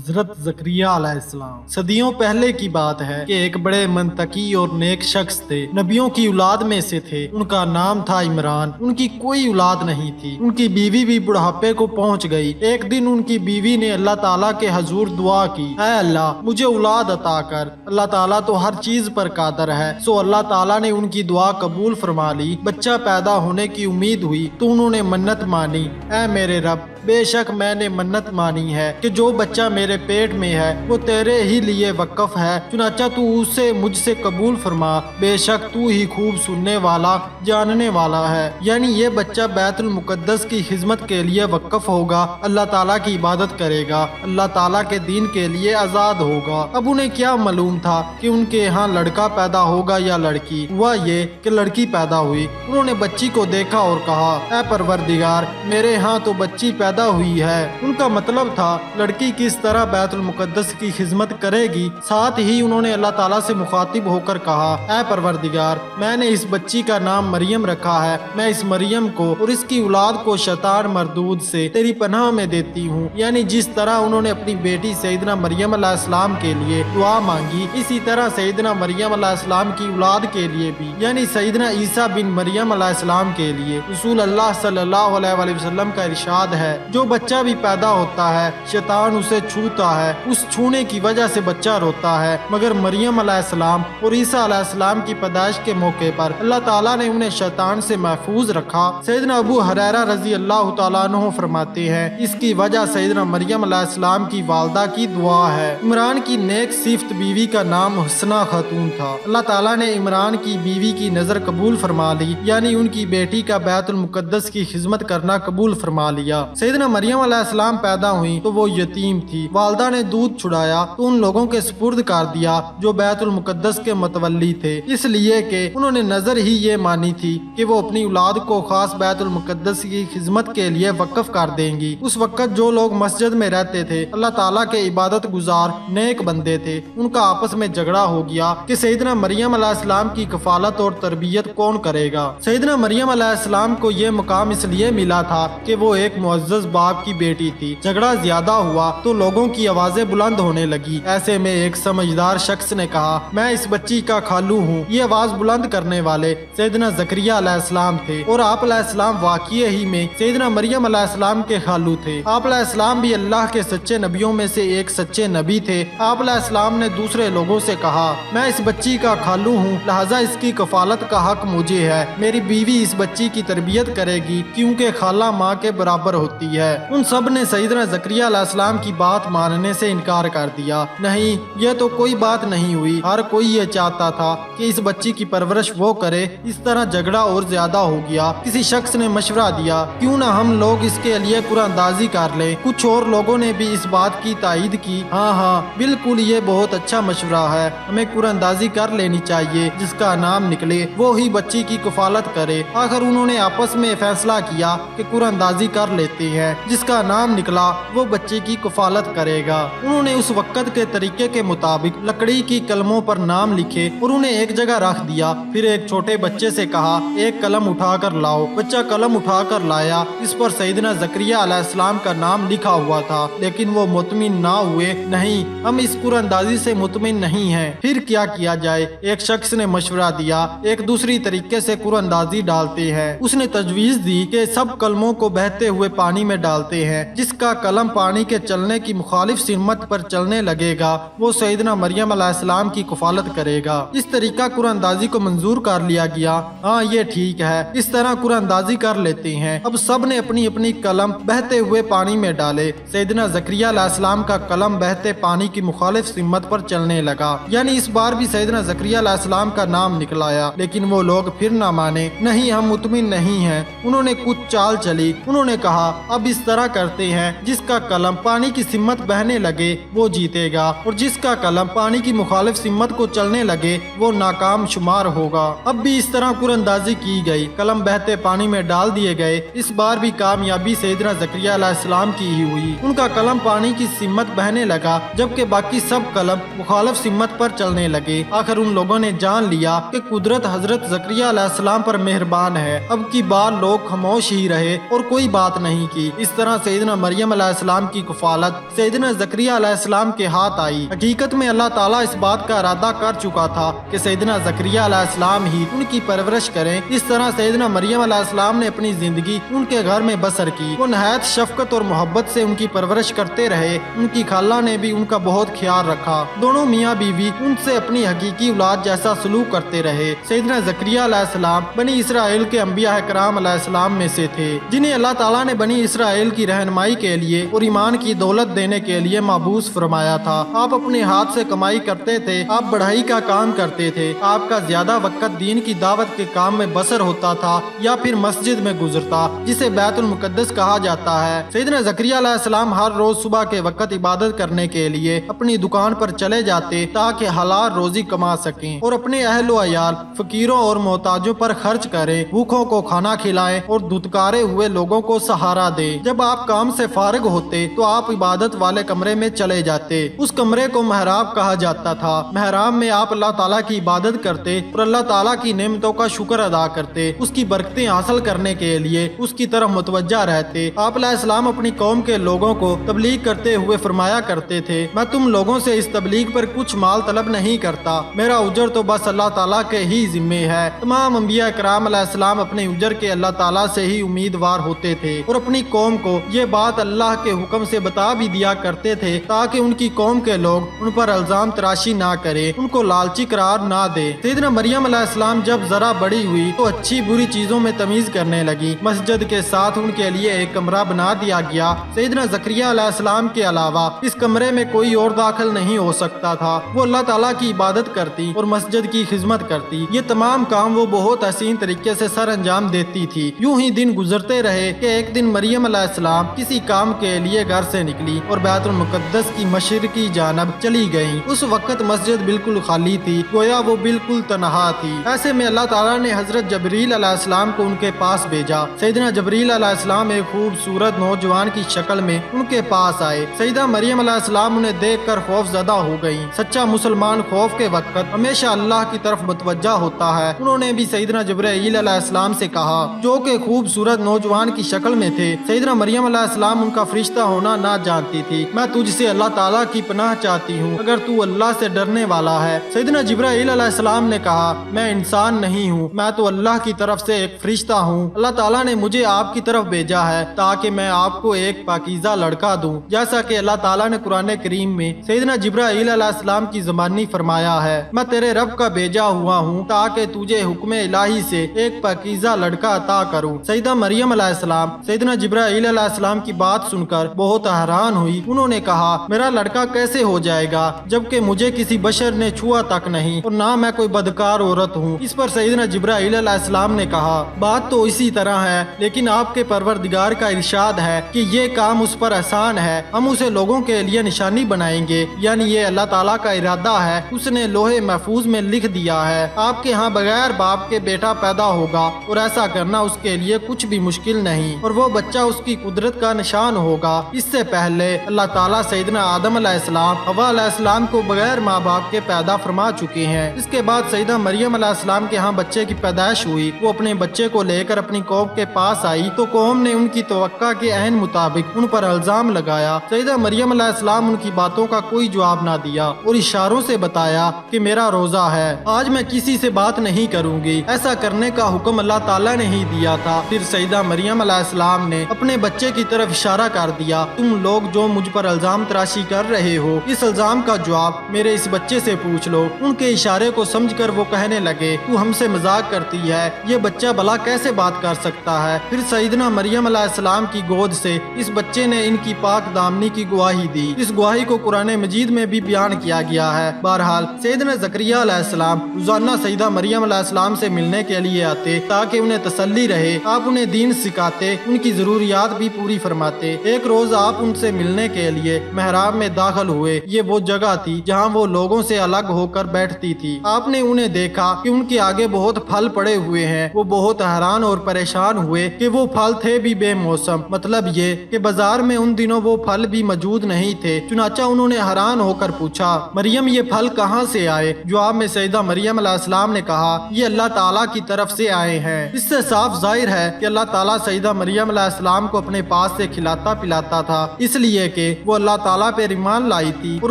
حضرت زکریا علیہ السلام۔ صدیوں پہلے کی بات ہے کہ ایک بڑے منطقی اور نیک شخص تھے، نبیوں کی اولاد میں سے تھے۔ ان کا نام تھا عمران۔ ان کی کوئی اولاد نہیں تھی، ان کی بیوی بھی بڑھاپے کو پہنچ گئی۔ ایک دن ان کی بیوی نے اللہ تعالیٰ کے حضور دعا کی، اے اللہ مجھے اولاد عطا کر۔ اللہ تعالیٰ تو ہر چیز پر قادر ہے، سو اللہ تعالیٰ نے ان کی دعا قبول فرما لی۔ بچہ پیدا ہونے کی امید ہوئی تو انہوں نے منت مانی، اے میرے رب بے شک میں نے منت مانی ہے کہ جو بچہ میرے پیٹ میں ہے وہ تیرے ہی لیے وقف ہے، چنانچہ تو اسے مجھ سے قبول فرما، بے شک تو ہی خوب سننے والا جاننے والا ہے۔ یعنی یہ بچہ بیت المقدس کی خدمت کے لیے وقف ہوگا، اللہ تعالیٰ کی عبادت کرے گا، اللہ تعالیٰ کے دین کے لیے آزاد ہوگا۔ اب انہیں کیا معلوم تھا کہ ان کے یہاں لڑکا پیدا ہوگا یا لڑکی؟ ہوا یہ کہ لڑکی پیدا ہوئی۔ انہوں نے بچی کو دیکھا اور کہا، اے پروردگار میرے ہاں تو بچی پیدا ہوئی ہے۔ ان کا مطلب تھا لڑکی کس طرح بیت المقدس کی خدمت کرے گی۔ ساتھ ہی انہوں نے اللہ تعالیٰ سے مخاطب ہو کر کہا، اے پروردگار میں نے اس بچی کا نام مریم رکھا ہے، میں اس مریم کو اور اس کی اولاد کو شیطان مردود سے تیری پناہ میں دیتی ہوں۔ یعنی جس طرح انہوں نے اپنی بیٹی سیدنا مریم علیہ السلام کے لیے دعا مانگی، اسی طرح سیدنا مریم علیہ السلام کی اولاد کے لیے بھی، یعنی سیدنا عیسیٰ بن مریم علیہ السلام کے لیے۔ رسول اللہ صلی اللہ علیہ وآلہ وسلم کا ارشاد ہے، جو بچہ بھی پیدا ہوتا ہے شیطان اسے چھوتا ہے، اس چھونے کی وجہ سے بچہ روتا ہے، مگر مریم علیہ السلام اور عیسیٰ علیہ السلام کی پیدائش کے موقع پر اللہ تعالیٰ نے انہیں شیطان سے محفوظ رکھا۔ سیدنا ابو ہریرہ رضی اللہ تعالیٰ عنہ فرماتے ہیں، اس کی وجہ سیدنا مریم علیہ السلام کی والدہ کی دعا ہے۔ عمران کی نیک صفت بیوی کا نام حسنہ خاتون تھا۔ اللہ تعالیٰ نے عمران کی بیوی کی نظر قبول فرما لی، یعنی ان کی بیٹی کا بیت المقدس کی خدمت کرنا قبول فرما لیا۔ سیدنا مریم علیہ السلام پیدا ہوئی تو وہ یتیم تھی۔ والدہ نے دودھ چھڑایا تو ان لوگوں کے سپرد کر دیا جو بیت المقدس کے متولی تھے، اس لیے کہ انہوں نے نظر ہی یہ مانی تھی کہ وہ اپنی اولاد کو خاص بیت المقدس کی خدمت کے لیے وقف کر دیں گی۔ اس وقت جو لوگ مسجد میں رہتے تھے اللہ تعالیٰ کے عبادت گزار نیک بندے تھے، ان کا آپس میں جھگڑا ہو گیا کہ سیدنا مریم علیہ السلام کی کفالت اور تربیت کون کرے گا۔ سیدنا مریم علیہ السلام کو یہ مقام اس لیے ملا تھا کہ وہ ایک معزز باپ کی بیٹی تھی۔ جھگڑا زیادہ ہوا تو لوگوں کی آوازیں بلند ہونے لگی۔ ایسے میں ایک سمجھدار شخص نے کہا، میں اس بچی کا خالو ہوں۔ یہ آواز بلند کرنے والے سیدنا زکریا علیہ السلام تھے، اور آپ علیہ السلام واقعی ہی میں سیدنا مریم علیہ السلام کے خالو تھے۔ آپ علیہ السلام بھی اللہ کے سچے نبیوں میں سے ایک سچے نبی تھے۔ آپ علیہ السلام نے دوسرے لوگوں سے کہا، میں اس بچی کا خالو ہوں، لہذا اس کی کفالت کا حق مجھے ہے۔ میری بیوی اس بچی کی تربیت کرے گی کیونکہ خالہ ماں کے برابر ہوتی ہے۔ ان سب نے سیدنا زکریا علیہ السلام کی بات ماننے سے انکار کر دیا۔ نہیں، یہ تو کوئی بات نہیں ہوئی، ہر کوئی یہ چاہتا تھا کہ اس بچی کی پرورش وہ کرے۔ اس طرح جھگڑا اور زیادہ ہو گیا۔ کسی شخص نے مشورہ دیا، کیوں نہ ہم لوگ اس کے لیے قرآن اندازی کر لیں۔ کچھ اور لوگوں نے بھی اس بات کی تائید کی، ہاں بالکل یہ بہت اچھا مشورہ ہے، ہمیں قرآن اندازی کر لینی چاہیے، جس کا نام نکلے وہ ہی بچی کی کفالت کرے۔ آخر انہوں نے آپس میں فیصلہ کیا کہ قرآن اندازی کر لیتے ہیں، جس کا نام نکلا وہ بچے کی کفالت کرے گا۔ انہوں نے اس وقت کے طریقے کے مطابق لکڑی کی قلموں پر نام لکھے اور انہیں ایک جگہ رکھ دیا۔ پھر ایک چھوٹے بچے سے کہا، ایک قلم اٹھا کر لاؤ۔ بچہ قلم اٹھا کر لایا، اس پر سیدنا زکریا علیہ السلام کا نام لکھا ہوا تھا، لیکن وہ مطمئن نہ ہوئے۔ نہیں، ہم اس قرآن اندازی سے مطمئن نہیں ہیں، پھر کیا کیا جائے؟ ایک شخص نے مشورہ دیا، ایک دوسری طریقے سے قرآن اندازی ڈالتے ہیں۔ اس نے تجویز دی کہ سب قلموں کو بہتے ہوئے پانی میں ڈالتے ہیں، جس کا قلم پانی کے چلنے کی مخالف سمت پر چلنے لگے گا وہ سیدنا مریم علیہ السلام کی کفالت کرے گا۔ اس طریقہ قرآن اندازی کو منظور کر لیا گیا۔ ہاں یہ ٹھیک ہے، اس طرح قرآن اندازی کر لیتے ہیں۔ اب سب نے اپنی اپنی قلم بہتے ہوئے پانی میں ڈالے۔ سیدنا زکریا علیہ السلام کا قلم بہتے پانی کی مخالف سمت پر چلنے لگا، یعنی اس بار بھی سیدنا زکریا علیہ السلام کا نام نکلایا، لیکن وہ لوگ پھر نہ مانے۔ نہیں، ہم مطمئن نہیں ہیں۔ انہوں نے کچھ چال چلی۔ انہوں نے کہا، اب اس طرح کرتے ہیں، جس کا قلم پانی کی سمت بہنے لگے وہ جیتے گا، اور جس کا قلم پانی کی مخالف سمت کو چلنے لگے وہ ناکام شمار ہوگا۔ اب بھی اس طرح قرآن اندازی کی گئی، قلم بہتے پانی میں ڈال دیے گئے۔ اس بار بھی کامیابی سیدنا زکریا علیہ السلام کی ہی ہوئی۔ ان کا قلم پانی کی سمت بہنے لگا، جبکہ باقی سب قلم مخالف سمت پر چلنے لگے۔ آخر ان لوگوں نے جان لیا کہ قدرت حضرت زکریا علیہ السلام پر مہربان ہے۔ اب کی بار لوگ خاموش ہی رہے اور کوئی بات نہیں کی۔ की। इस तरह सैयदना मरियम अलैहिस्सलाम की कफालत सैयदना ज़करिया अलैहिस्सलाम के हाथ आई। हकीकत में अल्लाह ताला इस बात का इरादा कर चुका था कि सैयदना ज़करिया अलैहिस्सलाम ही उनकी परवरिश करें। इस तरह सैयदना मरियम अलैहिस्सलाम ने अपनी जिंदगी उनके घर में बसर की। वो नहायत शफकत और मोहब्बत से उनकी परवरिश करते रहे। उनकी खाला ने भी उनका बहुत ख्याल रखा। दोनों मियाँ बीवी उनसे अपनी हकीकी औलाद जैसा सलूक करते रहे। सैयदना ज़करिया अलैहिस्सलाम बनी इसराइल के अंबिया इकराम अलैहिस्सलाम में से थे, जिन्हें अल्लाह ताला ने बनी इसराइल की रहनुमाई के लिए और ईमान की दौलत देने के लिए माबूस फरमाया था। आप अपने हाथ से कमाई करते थे, आप बढ़ाई का काम करते थे। आपका ज्यादा वक्त दीन की दावत के काम में बसर होता था या फिर मस्जिद में गुजरता, जिसे बैतुल मुकद्दस कहा जाता है। सैयदना ज़करिया अलैहिस्सलाम हर रोज सुबह के वक्त इबादत करने के लिए अपनी दुकान पर चले जाते ताकि हलाल रोजी कमा सकें और अपने अहल व अयाल फकीरों और मोहताजों पर खर्च करें, भूखों को खाना खिलाएं और धुतकारे हुए लोगों को सहारा दें। जब आप काम से फारिग होते तो आप इबादत वाले कमरे में चले जाते। उस कमरे को महराब कहा जाता था। महराब में आप अल्लाह ताला की इबादत करते और अल्लाह ताला की नेमतों का शुक्र अदा करते। उसकी बरकतें हासिल करने के लिए उसकी तरफ मुतवज्जा रहते। आप अलैहिस्सलाम अपनी कौम के लोगों को तबलीग करते हुए फरमाया करते थे, मैं तुम लोगों से इस तबलीग पर कुछ माल तलब नहीं करता, मेरा उजर तो बस अल्लाह ताला के ही जिम्मे है। तमाम अंबिया इकराम अलैहिस्सलाम अपने उजर के अल्लाह ताला से ही उम्मीदवार होते थे और अपनी कौम को ये बात अल्लाह के हुक्म से बता भी दिया करते थे ताकि उनकी कौम के लोग उन पर इल्जाम तराशी ना करे, उनको लालची करार ना दे। सैयदना मरियम अलैहिस्सलाम जब जरा बड़ी हुई तो अच्छी बुरी चीजों में तमीज करने लगी। मस्जिद के साथ उनके लिए एक कमरा बना दिया गया। सैयदना ज़करिया अलैहिस्सलाम के अलावा इस कमरे में कोई और दाखिल नहीं हो सकता था। वो अल्लाह ताला की इबादत करती और मस्जिद की खिदमत करती। ये तमाम काम वो बहुत हसीन तरीके से सर अंजाम देती थी। यूं ही दिन गुजरते रहे कि एक दिन मरियम अलैहिस्सलाम किसी काम के लिए घर से निकली और बैतुल मुकद्दस की मशरिकी जानब चली गयी। उस वक्त मस्जिद बिल्कुल खाली थी, गोया वो बिल्कुल तनहा थी। ऐसे में अल्लाह ताला ने हजरत जबरील अलैहिस्सलाम को उनके पास भेजा। सैयदना जबरील अलैहिस्सलाम एक खूबसूरत नौजवान की शक्ल में उनके पास आए। सैयदा मरियम अलैहिस्सलाम उन्हें देखकर खौफजदा हो गयी। सच्चा मुसलमान खौफ के वक्त हमेशा अल्लाह की तरफ मुतवज्जा होता है। उन्होंने भी सैयदना जबरील अलैहिस्सलाम से कहा, जो कि खूबसूरत नौजवान की शक्ल में थे। सैयदना मरियम अलैहिस्सलाम उनका फरिश्ता होना ना जानती थी। मैं तुझसे अल्लाह ताला की पनाह चाहती हूँ, अगर तू अल्लाह से डरने वाला है। सैयदना जिब्राइल अलैहिस्सलाम ने कहा, मैं इंसान नहीं हूँ, मैं तो अल्लाह की तरफ से एक फरिश्ता हूँ। अल्लाह ताला ने मुझे आपकी तरफ भेजा है ताकि मैं आपको एक पाकीज़ा लड़का दूं, जैसा कि अल्लाह ताला ने कुरान करीम में सैयदना जिब्राइल अलैहिस्सलाम की ज़बानी फरमाया है, मैं तेरे रब का भेजा हुआ हूँ ताकि तुझे हुक्म इलाही से एक पाकीज़ा लड़का अता करूँ। सैयदा मरियम अलैहिस्सलाम सैयदना जिब्राइल अलैहिस्सलाम की बात सुनकर बहुत हैरान हुई। उन्होंने कहा, मेरा लड़का कैसे हो जाएगा जबकि मुझे किसी बशर ने छुआ तक नहीं और ना मैं कोई बदकार औरत हूँ। इस पर सैयदना जिब्राइल अलैहिस्सलाम ने कहा, बात तो इसी तरह है, लेकिन आपके परवरदिगार का इरशाद है कि ये काम उस पर आसान है, हम उसे लोगों के लिए निशानी बनाएंगे, यानी ये अल्लाह ताला का इरादा है, उसने लोहे महफूज में लिख दिया है। आपके यहाँ बगैर बाप के बेटा पैदा होगा और ऐसा करना उसके लिए कुछ भी मुश्किल नहीं और वो बच्चा उसकी कुदरत का निशान होगा। इससे पहले अल्लाह ताला सैयदना आदम अलैहिस्सलाम, हवा अलैहिस्सलाम को बगैर माँ बाप के पैदा फरमा चुके हैं। इसके बाद सैयदा मरियम अलैहिस्सलाम के यहाँ बच्चे की पैदाइश हुई। वो अपने बच्चे को लेकर अपनी कौम के पास आई तो कौम ने उनकी तवक्का के अहन मुताबिक उन पर इल्जाम लगाया। सैयदा मरियम अलैहिस्सलाम उनकी बातों का कोई जवाब ना दिया और इशारों से बताया कि मेरा रोजा है, आज मैं किसी से बात नहीं करूंगी। ऐसा करने का हुक्म अल्लाह ताला ने ही दिया था। फिर सैयदा मरियम अलैहिस्सलाम ने अपने बच्चे की तरफ इशारा कर दिया, तुम लोग जो मुझ पर इल्जाम तराशी कर रहे हो, इस इल्जाम का जवाब मेरे इस बच्चे से पूछ लो। उनके इशारे को समझकर वो कहने लगे, तू हमसे मजाक करती है, ये बच्चा भला कैसे बात कर सकता है। फिर सैयदना मरियम अलैहिस्सलाम की गोद से इस बच्चे ने इनकी पाक दामनी की गवाही दी। इस गवाही को कुरान मजीद में भी बयान किया गया है। बहरहाल सैयदना ज़करिया अलैहिस्सलाम रोजाना सैयदा मरियम अलैहिस्सलाम से मिलने के लिए आते ताकि उन्हें तसल्ली रहे। आप उन्हें दीन सिखाते, उनकी जरूरियात भी पूरी फरमाते। एक रोज आप उनसे मिलने के लिए महराब में दाखिल हुए। ये वो जगह थी जहाँ वो लोगों से अलग होकर बैठती थी। आपने उन्हें देखा कि उनके आगे बहुत फल पड़े हुए हैं। वो बहुत हैरान और परेशान हुए कि वो फल थे भी बेमौसम, मतलब ये कि बाजार में उन दिनों वो फल भी मौजूद नहीं थे। चुनाचा उन्होंने हैरान होकर पूछा, मरियम ये फल कहाँ से आए? जवाब में सैयदा मरियम अलैहिस्सलाम ने कहा, ये अल्लाह ताला की तरफ से आए हैं। इससे साफ जाहिर है कि अल्लाह ताला सैयदा मरियम अलैहिस्सलाम अलैहिस्सलाम को अपने पास से खिलाता पिलाता था, इसलिए कि वो अल्लाह ताला पे ईमान लाई थी और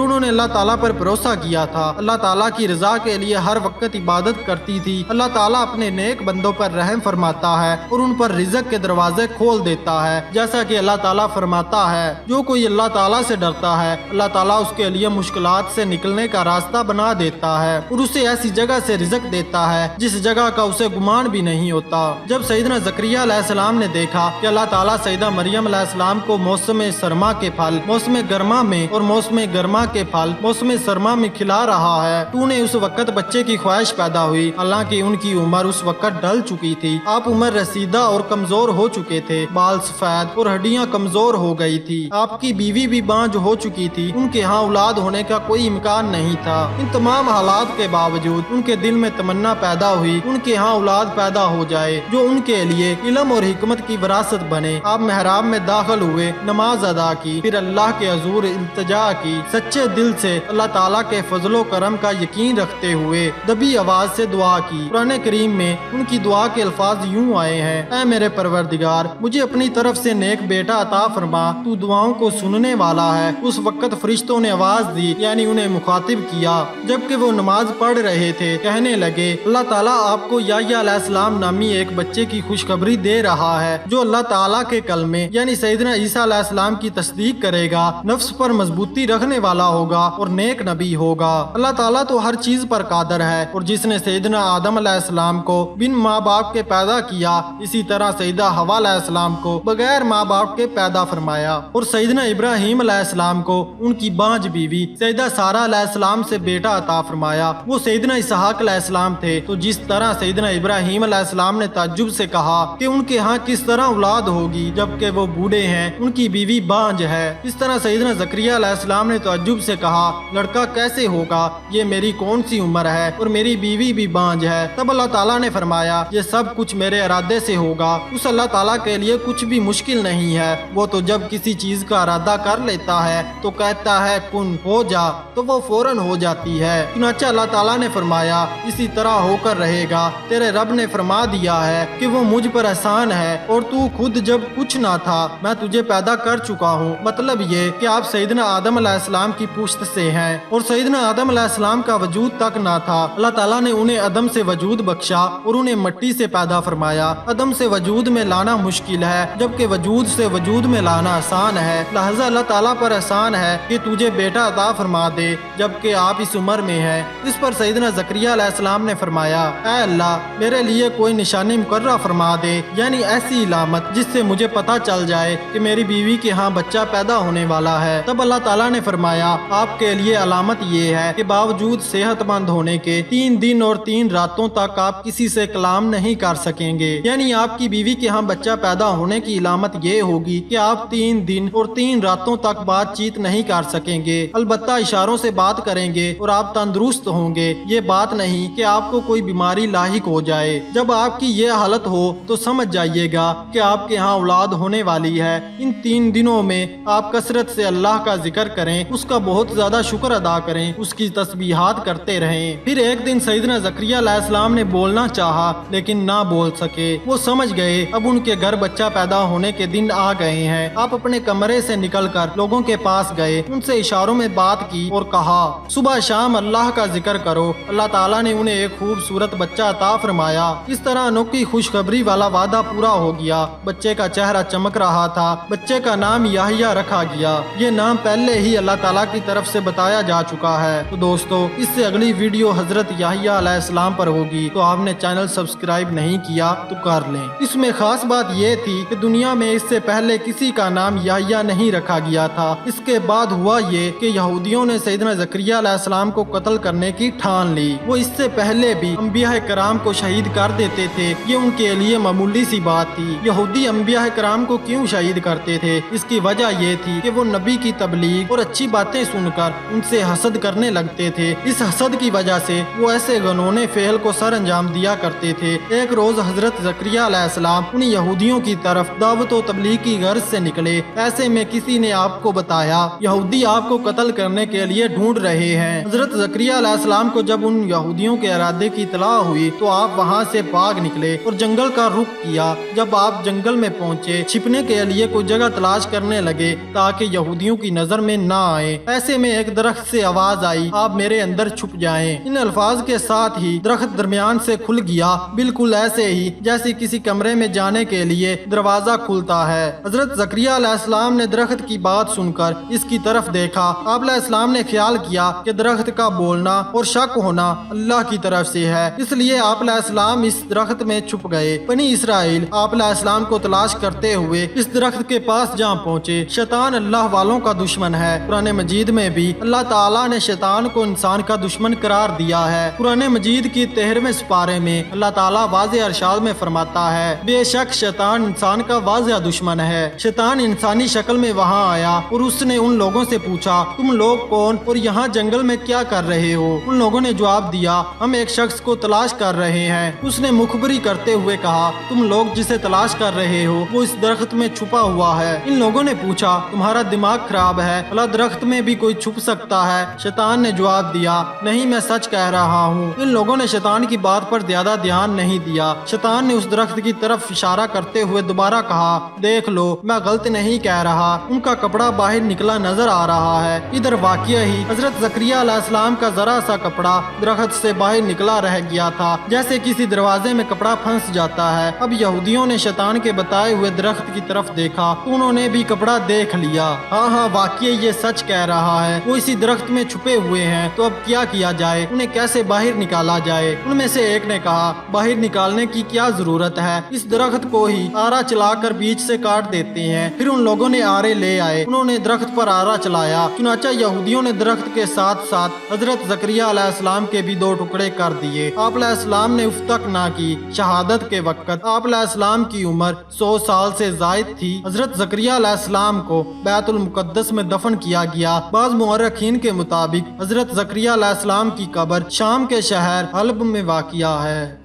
उन्होंने अल्लाह ताला पर भरोसा किया था। अल्लाह ताला की रजा के लिए हर वक्त इबादत करती थी। अल्लाह ताला अपने नेक बंदों पर रहम फरमाता है और उन पर रिज़्क के दरवाजे खोल देता है। जैसा कि अल्लाह ताला फरमाता है, जो कोई अल्लाह ताला से डरता है, अल्लाह ताला उसके लिए मुश्किलात से निकलने का रास्ता बना देता है और उसे ऐसी जगह से रिज़्क देता है जिस जगह का उसे गुमान भी नहीं होता। जब सैयदना ज़करिया अलैहिस्सलाम ने देखा कि अल्लाह ताला सैयदा मरियम अलैहिस्सलाम को मौसम सरमा के फल मौसम गर्मा में और मौसम गर्मा के फल मौसम सरमा में खिला रहा है, तो उन्हें उस वक्त बच्चे की ख्वाहिश पैदा हुई। हालांकि उनकी उम्र उस वक्त ढल चुकी थी। आप उम्र रसीदा और कमजोर हो चुके थे, बाल सफेद और हड्डियां कमजोर हो गई थी। आपकी बीवी भी बांझ हो चुकी थी, उनके यहाँ औलाद होने का कोई इम्कान नहीं था। इन तमाम हालात के बावजूद उनके दिल में तमन्ना पैदा हुई उनके यहाँ औलाद पैदा हो जाए जो उनके लिए इल्म और हिकमत की विरासत बने। आप मेहराब में दाखिल हुए, नमाज अदा की, फिर अल्लाह के हजूर इल्तिजा की, सच्चे दिल से अल्लाह ताला के फजलो करम का यकीन रखते हुए दबी आवाज से दुआ की। कुरान करीम में उनकी दुआ के अल्फाज यूं आए हैं, ऐ मेरे परवरदिगार, मुझे अपनी तरफ से नेक बेटा अता फरमा, तू दुआओं को सुनने वाला है। उस वक्त फरिश्तों ने आवाज दी, यानी उन्हें मुखातिब किया जबकि वो नमाज पढ़ रहे थे। कहने लगे, अल्लाह ताला आपको याह्या अलैहिस्सलाम नामी एक बच्चे की खुशखबरी दे रहा है जो अल्लाह ताला के कलमे यानी सैयदना ईसा अलैहिस्सलाम की तस्दीक करेगा, नफ्स पर मजबूती रखने वाला होगा और नेक नबी होगा। अल्लाह ताला तो हर चीज पर कादर है और जिसने सैयदना आदम अलैहिस्सलाम को बिन माँ बाप के पैदा किया, इसी तरह सैयदा हवा अलैहिस्सलाम को बगैर माँ बाप के पैदा फरमाया और सैयदना इब्राहीम अलैहिस्सलाम को उनकी बांझ बीवी सैयदा सारा अलैहिस्सलाम से बेटा अता फरमाया। वो सैयदना इसहाक अलैहिस्सलाम थे, तो जिस तरह सैयदना इब्राहीम अलैहिस्सलाम ने ताज्जुब से कहा कि उनके यहाँ किस तरह औलाद होगी जबकि वो बूढ़े हैं, उनकी बीवी बांझ है, इस तरह सैयदना ज़करिया अलैहिस्सलाम ने ताज्जुब से कहा, लड़का कैसे होगा, ये मेरी कौन सी उम्र है और मेरी बीवी भी बांझ है। तब अल्लाह ताला ने फरमाया, ये सब कुछ मेरे इरादे से होगा। उस अल्लाह ताला के लिए कुछ भी मुश्किल नहीं है। वो तो जब किसी चीज का इरादा कर लेता है तो कहता है कुन हो जा, तो वो फौरन हो जाती है। चुनांचे अल्लाह ताला ने फरमाया, इसी तरह होकर रहेगा। तेरे रब ने फरमा दिया है कि वो मुझ पर एहसान है और तू खुद जब कुछ ना था मैं तुझे पैदा कर चुका हूँ। मतलब ये कि आप सैयदना आदम अलैहिस्सलाम की पुश्त से हैं और सैयदना आदम अलैहिस्सलाम का वजूद तक ना था। अल्लाह ताला ने उन्हें अदम से वजूद बख्शा और उन्हें मिट्टी से पैदा फरमाया। अदम से वजूद में लाना मुश्किल है जबकि वजूद से वजूद में लाना आसान है। लिहाजा अल्लाह ताला पर एहसान है कि तुझे बेटा अता फरमा दे जबकि आप इस उम्र में हैं। इस पर सैयदना ज़करिया अलैहिस्सलाम ने फरमाया, ऐ अल्लाह, मेरे लिए कोई निशानी मुकर्रर फरमा दे, यानी ऐसी इलामत जिससे मुझे पता चल जाए कि मेरी बीवी के यहाँ बच्चा पैदा होने वाला है। तब अल्लाह ताला ने फरमाया, आपके लिए अलामत ये है कि बावजूद सेहतमंद होने के 3 दिन और 3 रातों तक आप किसी से कलाम नहीं कर सकेंगे। यानी आपकी बीवी के यहाँ बच्चा पैदा होने की इलामत ये होगी कि आप 3 दिन और 3 रातों तक बातचीत नहीं कर सकेंगे, अलबत्ता इशारों से बात करेंगे और आप तंदुरुस्त होंगे। ये बात नहीं कि आपको कोई बीमारी लाहिक हो जाए। जब आपकी ये हालत हो तो समझ जाइएगा कि आपके यहाँ औलाद होने वाली है। इन 3 दिनों में आप कसरत से अल्लाह का जिक्र करें, उसका बहुत ज्यादा शुक्र अदा करें, उसकी तस्बीहात करते रहें। फिर एक दिन सैयदना ज़करिया अलैहिस्सलाम ने बोलना चाहा लेकिन ना बोल सके। वो समझ गए अब उनके घर बच्चा पैदा होने के दिन आ गए हैं। आप अपने कमरे से निकलकर लोगों के पास गए, उनसे इशारों में बात की और कहा, सुबह शाम अल्लाह का जिक्र करो। अल्लाह ताला ने उन्हें एक खूबसूरत बच्चा अता फरमाया। इस तरह अनोखी खुशखबरी वाला वादा पूरा हो गया। बच्चे का चेहरा चमक रहा था। बच्चे का नाम याह्या रखा गया। ये नाम पहले ही अल्लाह ताला की तरफ से बताया जा चुका है। तो दोस्तों, इससे अगली वीडियो हजरत याह्या अलैहिस्सलाम पर होगी, तो आपने चैनल सब्सक्राइब नहीं किया तो कर लें। इसमें खास बात ये थी कि दुनिया में इससे पहले किसी का नाम याह्या नहीं रखा गया था। इसके बाद हुआ ये कि यहूदियों ने सैयदना ज़करिया अलैहिस्सलाम को कत्ल करने की ठान ली। वो इससे पहले भी अंबिया कराम को शहीद कर देते थे। ये उनके लिए मामूली सी बात थी। यहूदी अंबिया कराम को क्यों शहीद करते थे? इसकी वजह ये थी कि वो नबी की तबलीग और अच्छी बातें सुनकर उनसे हसद करने लगते थे। इस हसद की वजह से वो ऐसे गनौने फेल को सर अंजाम दिया करते थे। एक रोज हजरत ज़करिया अलैहिस्सलाम उन यहूदियों की तरफ दावत और तबलीग की गर्ज से निकले। ऐसे में किसी ने आपको बताया यहूदी आपको कत्ल करने के लिए ढूंढ रहे हैं। हजरत ज़करिया अलैहिस्सलाम को जब उन यहूदियों के इरादे की इत्तला हुई तो आप वहाँ से भाग निकले और जंगल का रुख किया। जब आप जंगल में पहुँचे, छिपने के लिए कोई जगह तलाश करने लगे ताकि यहूदियों की नजर में ना आए। ऐसे में एक दरख्त से आवाज आई, आप मेरे अंदर छुप जाएं। इन अल्फाज के साथ ही दरख्त दरमियान से खुल गया, बिल्कुल ऐसे ही जैसे किसी कमरे में जाने के लिए दरवाजा खुलता है। हजरत जकरिया अलैहिस्सलाम ने दरख्त की बात सुनकर इसकी तरफ देखा। आप अलैहिस्सलाम ने ख्याल किया कि दरख्त का बोलना और शक होना अल्लाह की तरफ से है, इसलिए आप अलैहिस्सलाम इस दरख्त में छुप गए। बनी इसराइल आप अलैहिस्सलाम को तलाश करते हुए इस दरख्त के पास जा पहुँचे। शैतान अल्लाह वालों का दुश्मन है। कुरान मजीद में भी अल्लाह ताला ने शैतान को इंसान का दुश्मन करार दिया है। कुरान मजीद की 13वें सिपारे में अल्लाह ताला वाज़े अरशाद में फरमाता है, बेशक शैतान इंसान का वाज़े दुश्मन है। शैतान इंसानी शक्ल में वहाँ आया और उसने उन लोगों से पूछा, तुम लोग कौन और यहाँ जंगल में क्या कर रहे हो? उन लोगों ने जवाब दिया, हम एक शख्स को तलाश कर रहे हैं। उसने मुखबरी करते हुए कहा, तुम लोग जिसे तलाश कर रहे हो वो इस दरख्त में छुपा हुआ है। इन लोगों ने पूछा, तुम्हारा दिमाग खराब है, भला दरख्त में भी कोई छुप सकता है? शैतान ने जवाब दिया, नहीं मैं सच कह रहा हूँ। इन लोगों ने शैतान की बात पर ज्यादा ध्यान नहीं दिया। शैतान ने उस दरख्त की तरफ इशारा करते हुए दोबारा कहा, देख लो मैं गलत नहीं कह रहा। उनका कपड़ा बाहर निकला नजर आ रहा है। इधर वाकया ही हजरत जकरिया अलैहिस्सलाम का जरा सा कपड़ा दरख्त से बाहर निकला रह गया था, जैसे किसी दरवाजे में कपड़ा फंस जाता है। अब यहूदियों ने शैतान के बताए हुए दरख्त की तरफ देखा तो उन्होंने भी कपड़ा देख लिया। हाँ वाकई ये सच कह रहा है, वो इसी दरख्त में छुपे हुए हैं। तो अब क्या किया जाए, उन्हें कैसे बाहर निकाला जाए? उनमें से एक ने कहा, बाहर निकालने की क्या जरूरत है, इस दरख्त को ही आरा चलाकर बीच से काट देते हैं। फिर उन लोगों ने आरे ले आए, उन्होंने दरख्त पर आरा चलाया। चुनाचा यहूदियों ने दरख्त के साथ साथ हजरत जकरिया अलैहिस्सलाम के भी 2 टुकड़े कर दिए। आप अलैहिस्सलाम ने उफ तक ना की। शहादत के वक्त आप अलैहिस्सलाम की उम्र 100 साल से जायद थी। हजरत जकरिया अलैहिस्सलाम को बैतुल मुकद्दस में दफन किया गया। बाज़ मुअर्रिखीन के मुताबिक हजरत जकरिया अलैहिस्सलाम की कब्र शाम के शहर हल्ब में वाक़िया है।